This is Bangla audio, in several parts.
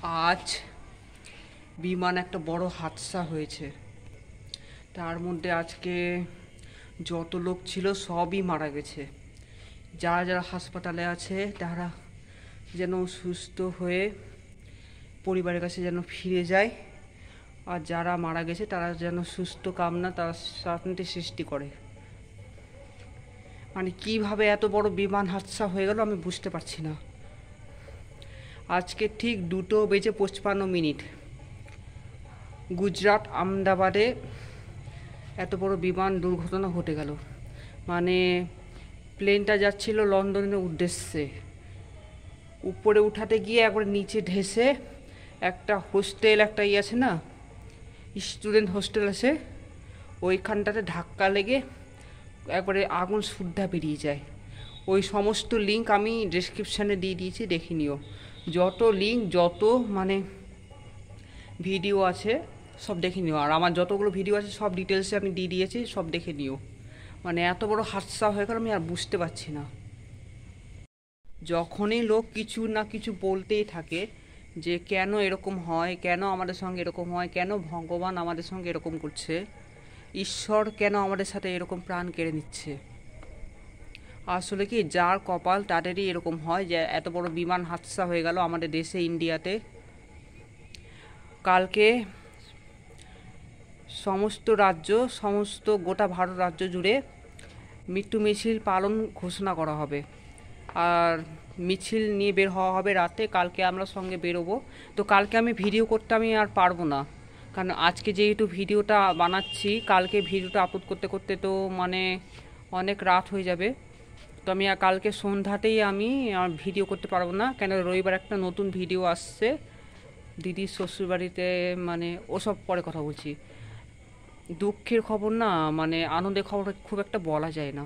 আজ বিমান একটা বড় হাদসা হয়েছে। তার মধ্যে আজকে যত লোক ছিল সবই মারা গেছে। যারা যারা হাসপাতালে আছে তারা যেন সুস্থ হয়ে পরিবারের কাছে যেন ফিরে যায়, আর যারা মারা গেছে তারা যেন সুস্থ কামনা তার শান্তি সৃষ্টি করে। মানে কিভাবে এত বড় বিমান হাদসা হয়ে গেল আমি বুঝতে পারছি না। আজকে ঠিক 2:55 গুজরাট আহমেদাবাদে এত বড় বিমান দুর্ঘটনা ঘটে গেল। মানে প্লেনটা যাচ্ছিল লন্ডনের উদ্দেশ্যে, উপরে উঠাতে গিয়ে একবার নিচে ঢেসে একটা হোস্টেল, একটা আছে না, স্টুডেন্ট হোস্টেল আছে, ওইখানটাতে ধাক্কা লেগে একবারে আগুন সুদ্ধা বেরিয়ে যায়। ওই সমস্ত লিঙ্ক আমি ডেসক্রিপশানে দিয়ে দিয়েছি, দেখে নিও। যত লিঙ্ক, যত মানে ভিডিও আছে সব দেখে নিও, আর আমার যতগুলো ভিডিও আছে সব ডিটেলসে আমি দিয়ে দিয়েছি, সব দেখে নিও। মানে এত বড় হাদসা হয়ে গেল আমি আর বুঝতে পারছি না। যখনই লোক কিছু না কিছু বলতেই থাকে যে কেন এরকম হয়, কেন আমাদের সঙ্গে এরকম হয়, কেন ভগবান আমাদের সঙ্গে এরকম করছে, ঈশ্বর কেন আমাদের সাথে এরকম প্রাণ কেড়ে নিচ্ছে। আসলে কি, যার কপাল তাদেরই এরকম হয় যে এত বড় বিমান হাদসা হয়ে গেল আমাদের দেশে, ইন্ডিয়াতে। কালকে সমস্ত রাজ্য, সমস্ত গোটা ভারত রাজ্য জুড়ে মৃত্যু মিছিল পালন ঘোষণা করা হবে, আর মিছিল নিয়ে বের হওয়া হবে রাতে। কালকে আমরা সঙ্গে বেরোবো। তো কালকে আমি ভিডিও করতে আমি আর পারবো না, কারণ আজকে যেহেতু ভিডিওটা বানাচ্ছি, কালকে ভিডিওটা আপলোড করতে করতে তো মানে অনেক রাত হয়ে যাবে। তো আমি কালকে সন্ধ্যাতেই আমি ভিডিও করতে পারবো না, কেন রবিবার একটা নতুন ভিডিও আসছে দিদির শ্বশুরবাড়িতে। মানে ওসব পরে কথা বলছি। দুঃখের খবর না, মানে আনন্দের খবর খুব একটা বলা যায় না।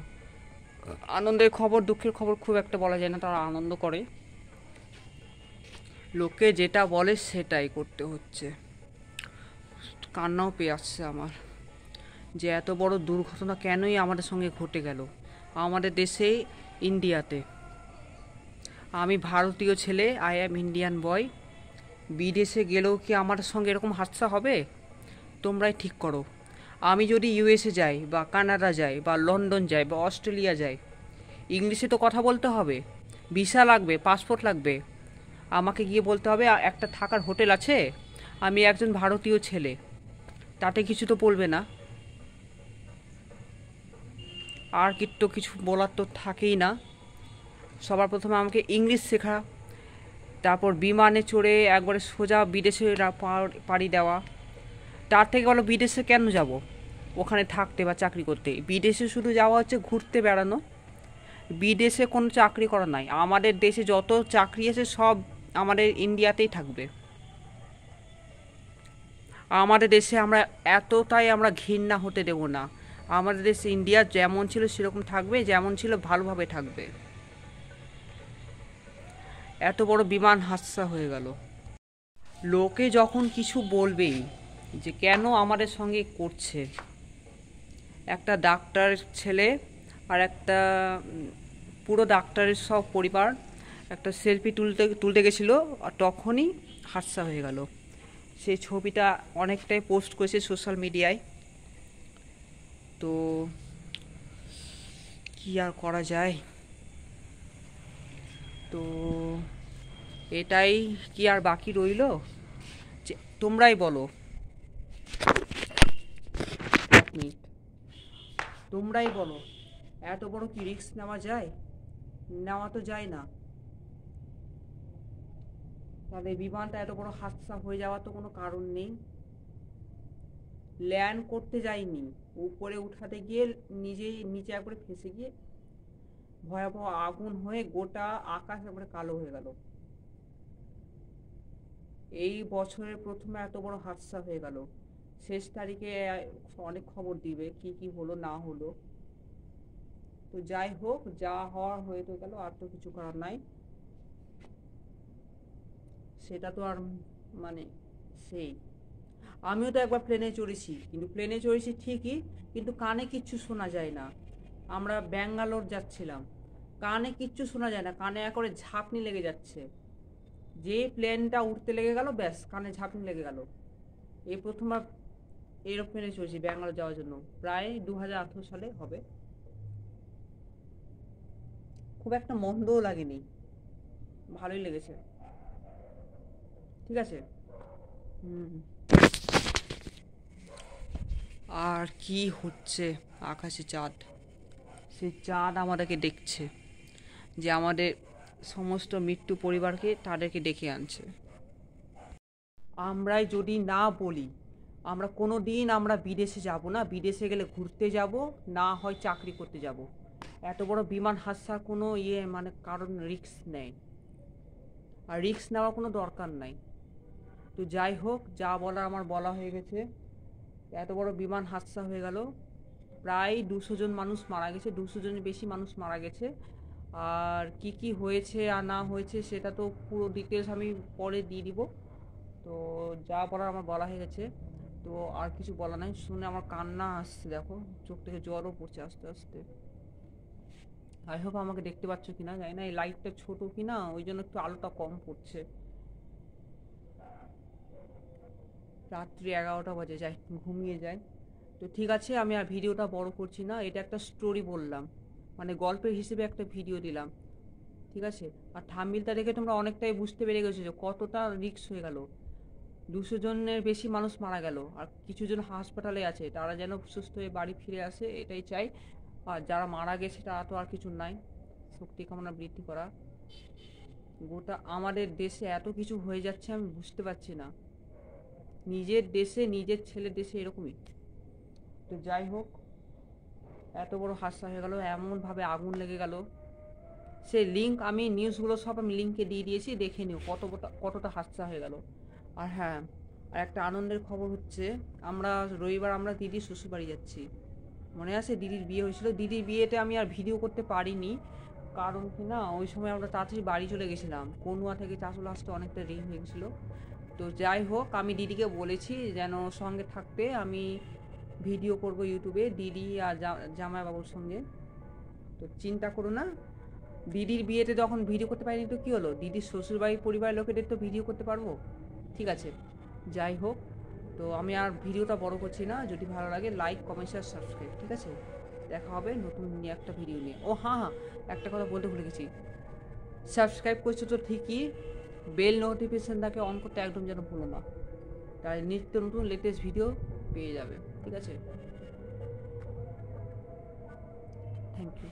আনন্দের খবর, দুঃখের খবর খুব একটা বলা যায় না। তারা আনন্দ করে, লোকে যেটা বলে সেটাই করতে হচ্ছে। কান্নাও পেয়ে আসছে আমার, যে এত বড় দুর্ঘটনা কেনই আমাদের সঙ্গে ঘটে গেল আমাদের দেশে, ইন্ডিয়াতে। আমি ভারতীয় ছেলে, আই অ্যাম ইন্ডিয়ান বয়। বিদেশে গেলেও কি আমার সঙ্গে এরকম হাদসা হবে? তোমরাই ঠিক করো। আমি যদি ইউএসএ যাই বা কানাডা যাই বা লন্ডন যাই বা অস্ট্রেলিয়া যাই, ইংলিশে তো কথা বলতে হবে, ভিসা লাগবে, পাসপোর্ট লাগবে। আমাকে গিয়ে বলতে হবে একটা থাকার হোটেল আছে, আমি একজন ভারতীয় ছেলে, তাতে কিছু তো বলবে না। আর তো কিছু বলার তো থাকেই না। সবার প্রথমে আমাকে ইংলিশ শেখা, তারপর বিমানে চড়ে একবারে সোজা বিদেশে পাড়ি দেওয়া। তার থেকে বলো বিদেশে কেন যাব, ওখানে থাকতে বা চাকরি করতে? বিদেশে শুধু যাওয়া হচ্ছে ঘুরতে বেড়ানো, বিদেশে কোনো চাকরি করা নাই। আমাদের দেশে যত চাকরি আছে সব আমাদের ইন্ডিয়াতেই থাকবে। আমাদের দেশে আমরা এতটাই আমরা ঘৃণা হতে দেব না। আমাদের দেশে ইন্ডিয়া যেমন ছিল সেরকম থাকবে, যেমন ছিল ভালোভাবে থাকবে। এত বড় বিমান হাদসা হয়ে গেল। লোকে যখন কিছু বলবেই যে কেন আমাদের সঙ্গে করছে, একটা ডাক্তার ছেলে আর একটা পুরো ডাক্তারের সব পরিবার একটা সেলফি তুলতে তুলতে গেছিলো, আর তখনই হাদসা হয়ে গেল। সেই ছবিটা অনেকটাই পোস্ট করেছে সোশ্যাল মিডিয়ায়। তো কি আর করা যায়? তো এটাই কি আর বাকি রইল, যে তোমরাই বলো। এক মিনিট, তোমরাই বলো, এত বড় কি রিস্ক নেওয়া যায়? নেওয়া তো যায় না। তাহলে বিমানটা এত বড় হাদসা হয়ে যাওয়ার তো কোনো কারণ নেই। ল্যান্ড করতে যায়নি, উপরে উঠাতে গিয়ে নিজেই নিচে একবারে ফেসে গিয়ে ভয়াবহ আগুন হয়ে গোটা আকাশ একবারে কালো হয়ে গেল। এই বছরের প্রথমে এত বড় হাদসা হয়ে গেল। শেষ তারিখে অনেক খবর দিবে কি কি হলো না হলো। তো যাই হোক, যা হওয়ার হয়ে তো গেল, আর তো কিছু করার নাই। সেটা তো আর মানে সেই, আমিও তো একবার প্লেনে চড়েছি, কিন্তু প্লেনে চড়েছি ঠিকই, কিন্তু কানে কিচ্ছু শোনা যায় না। আমরা ব্যাঙ্গালোর যাচ্ছিলাম, কানে কিচ্ছু শোনা যায় না, কানে একবারে ঝাঁকনি লেগে যাচ্ছে। যে প্লেনটা উঠতে লেগে গেল, ব্যাস কানে ঝাঁকুনি লেগে গেল। এই প্রথমবার এরোপ্লেনে চড়ছি ব্যাঙ্গালোর যাওয়ার জন্য, প্রায় 2018 সালে হবে। খুব একটা মন্দও লাগেনি, ভালোই লেগেছে। ঠিক আছে। হুম। আর কি হচ্ছে, আকাশে চাঁদ, সেই চাঁদ আমাদেরকে দেখছে, যে আমাদের সমস্ত মৃত্যু পরিবারকে তাদেরকে ডেকে আনছে। আমরাই যদি না বলি, আমরা কোনো দিন আমরা বিদেশে যাব না, বিদেশে গেলে ঘুরতে যাব, না হয় চাকরি করতে যাব। এত বড় বিমান হাদসার কোনো মানে কারণ রিস্ক নেয়, আর রিস্ক নেওয়ার কোনো দরকার নাই। তো যাই হোক, যা বলার আমার বলা হয়ে গেছে। এত বড় বিমান হাদসা হয়ে গেল, প্রায় 200 জন মানুষ মারা গেছে, 200 জনের বেশি মানুষ মারা গেছে। আর কি কি হয়েছে আর না হয়েছে সেটা তো পুরো ডিটেলস আমি পরে দিয়ে দিব। তো যা বলার আমার বলা হয়ে গেছে, তো আর কিছু বলা নাই। শুনে আমার কান্না আসছে, দেখো চোখ থেকে জলও পড়ছে আস্তে আস্তে। আই হোপ আমাকে দেখতে পাচ্ছ কিনা জানি না, এই লাইটটা ছোট কিনা ওই জন্য একটু আলোটা কম পড়ছে। রাত্রি 11টা বাজে, যাই ঘুমিয়ে যাই। তো ঠিক আছে, আমি আর ভিডিওটা বড় করছি না, এটা একটা স্টোরি বললাম, মানে গল্পের হিসেবে একটা ভিডিও দিলাম। ঠিক আছে। আর থাম্বনেইলটা দেখে তোমরা অনেকটাই বুঝতে পেরে গেছো যে কতটা রিস্ক হয়ে গেল। 200 জনের বেশি মানুষ মারা গেল, আর কিছু জন হাসপাতালে আছে, তারা যেন সুস্থ হয়ে বাড়ি ফিরে আসে এটাই চাই। আর যারা মারা গেছে তারা তো আর কিছু নাই, শক্তি কামনা বৃদ্ধি করা। গোটা আমাদের দেশে এত কিছু হয়ে যাচ্ছে আমি বুঝতে পারছি না, নিজের দেশে নিজের ছেলের দেশে এরকমই। তো যাই হোক, এত বড় হাদসা হয়ে গেল, এমনভাবে আগুন লেগে গেল। সেই লিঙ্ক আমি নিউজগুলো সব আমি লিঙ্কে দিয়ে দিয়েছি, দেখে নিও কতটা কতটা হাদসা হয়ে গেল। আর হ্যাঁ, আর একটা আনন্দের খবর হচ্ছে, আমরা রবিবার আমরা দিদির শ্বশুরবাড়ি যাচ্ছি। মনে আছে দিদির বিয়ে হয়েছিল, দিদির বিয়েতে আমি আর ভিডিও করতে পারিনি, কারণ কি না ওই সময় আমরা তাড়াতাড়ি বাড়ি চলে গেছিলাম, কনুয়া থেকে চাঁচল আসতে অনেকটা দেরি হয়ে গেছিলো। তো যাই হোক, আমি দিদিকে বলেছি যেন সঙ্গে থাকতে, আমি ভিডিও করব ইউটিউবে দিদি আর জামাইবাবুর সঙ্গে। তো চিন্তা করো না, দিদির বিয়েতে যখন ভিডিও করতে পারিনি তো কী হলো, দিদির শ্বশুরবাড়ির পরিবারের লোকেদের তো ভিডিও করতে পারবো। ঠিক আছে। যাই হোক, তো আমি আর ভিডিওটা বড় করছি না, যদি ভালো লাগে লাইক কমেন্ট শেয়ার সাবস্ক্রাইব। ঠিক আছে, দেখা হবে নতুন একটা ভিডিও নিয়ে। ও হ্যাঁ হ্যাঁ, একটা কথা বলতে ভুলে গেছি, সাবস্ক্রাইব করছো তো ঠিকই, বেল নোটিফিকেশানটাকে অন করতে একদম যেন ভুলো না, তাই নিত্য নতুন লেটেস্ট ভিডিও পেয়ে যাবে। ঠিক আছে, থ্যাংক ইউ।